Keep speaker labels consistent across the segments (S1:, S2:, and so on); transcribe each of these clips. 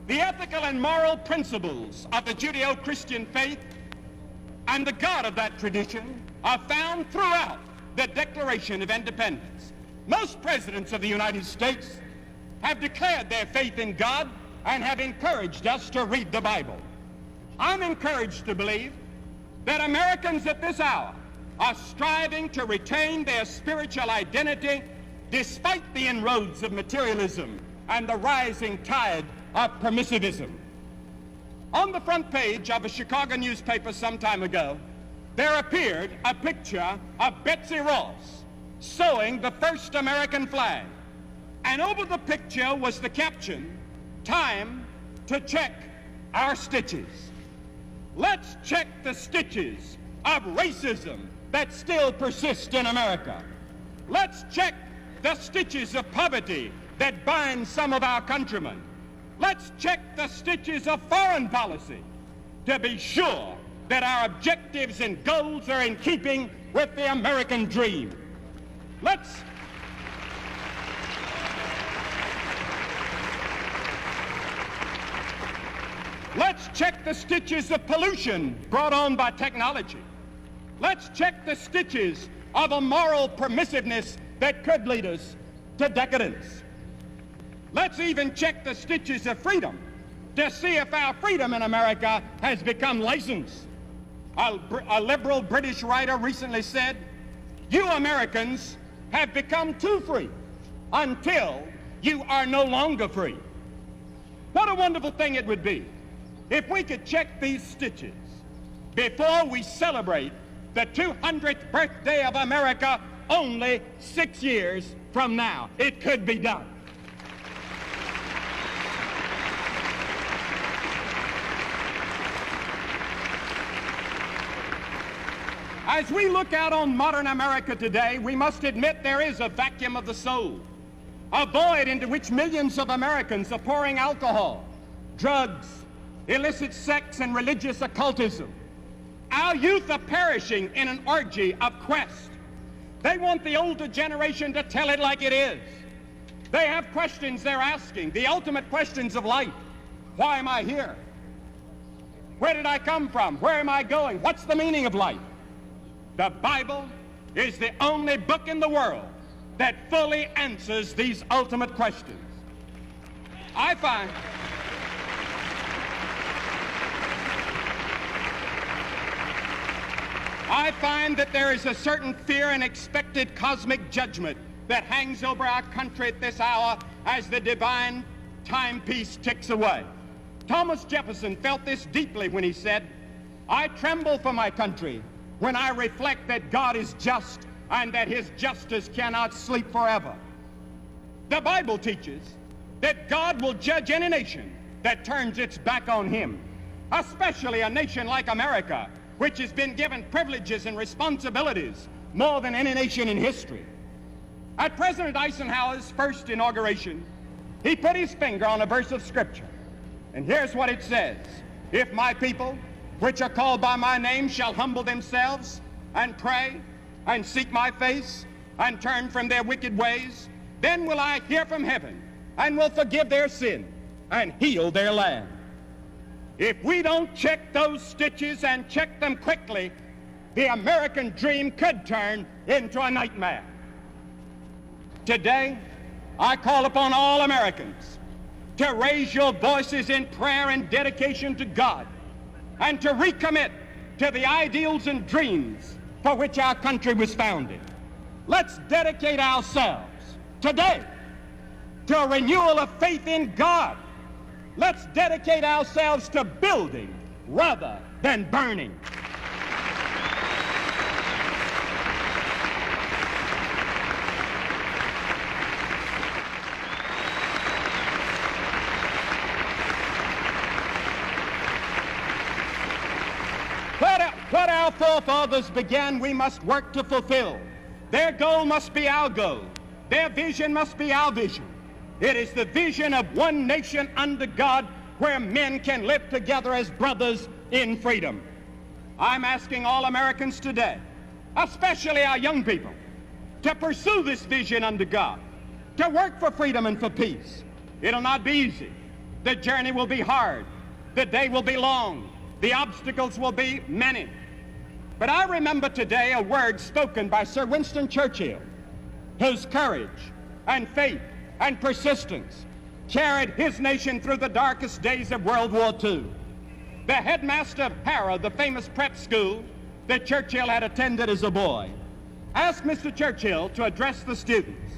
S1: The ethical and moral principles of the Judeo-Christian faith and the God of that tradition are found throughout the Declaration of Independence. Most presidents of the United States have declared their faith in God and have encouraged us to read the Bible. I'm encouraged to believe that Americans at this hour are striving to retain their spiritual identity despite the inroads of materialism and the rising tide of permissivism. On the front page of a Chicago newspaper some time ago, there appeared a picture of Betsy Ross sewing the first American flag. And over the picture was the caption, "Time to check our stitches." Let's check the stitches of racism that still persist in America. Let's check the stitches of poverty that bind some of our countrymen. Let's check the stitches of foreign policy to be sure that our objectives and goals are in keeping with the American dream. Let's check the stitches of pollution brought on by technology. Let's check the stitches of a moral permissiveness that could lead us to decadence. Let's even check the stitches of freedom to see if our freedom in America has become licensed. A liberal British writer recently said, "You Americans have become too free until you are no longer free." What a wonderful thing it would be if we could check these stitches before we celebrate the 200th birthday of America only 6 years from now. It could be done. As we look out on modern America today, we must admit there is a vacuum of the soul, a void into which millions of Americans are pouring alcohol, drugs, illicit sex, and religious occultism. Our youth are perishing in an orgy of quest. They want the older generation to tell it like it is. They have questions they're asking, the ultimate questions of life. Why am I here? Where did I come from? Where am I going? What's the meaning of life? The Bible is the only book in the world that fully answers these ultimate questions. I find that there is a certain fear and expected cosmic judgment that hangs over our country at this hour as the divine timepiece ticks away. Thomas Jefferson felt this deeply when he said, "I tremble for my country when I reflect that God is just and that his justice cannot sleep forever." The Bible teaches that God will judge any nation that turns its back on him, especially a nation like America, which has been given privileges and responsibilities more than any nation in history. At President Eisenhower's first inauguration, he put his finger on a verse of Scripture. And here's what it says: "If my people, which are called by my name, shall humble themselves and pray and seek my face and turn from their wicked ways, then will I hear from heaven and will forgive their sin and heal their land." If we don't check those stitches and check them quickly, the American dream could turn into a nightmare. Today, I call upon all Americans to raise your voices in prayer and dedication to God and to recommit to the ideals and dreams for which our country was founded. Let's dedicate ourselves today to a renewal of faith in God. Let's dedicate ourselves to building rather than burning. What our forefathers began, we must work to fulfill. Their goal must be our goal. Their vision must be our vision. It is the vision of one nation under God where men can live together as brothers in freedom. I'm asking all Americans today, especially our young people, to pursue this vision under God, to work for freedom and for peace. It'll not be easy. The journey will be hard. The day will be long. The obstacles will be many. But I remember today a word spoken by Sir Winston Churchill, whose courage and faith and persistence carried his nation through the darkest days of World War II. The headmaster of Harrow, the famous prep school that Churchill had attended as a boy, asked Mr. Churchill to address the students.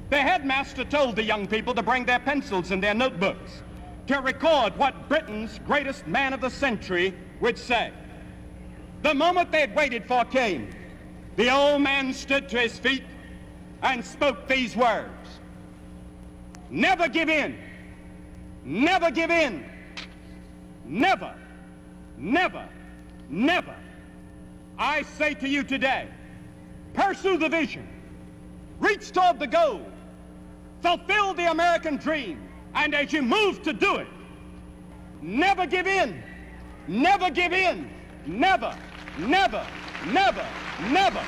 S1: The headmaster told the young people to bring their pencils and their notebooks to record what Britain's greatest man of the century would say. The moment they had waited for came. The old man stood to his feet and spoke these words: "Never give in. Never give in. Never, never, never." I say to you today, pursue the vision, reach toward the goal, fulfill the American dream, and as you move to do it, never give in, never give in, never, never, never, never.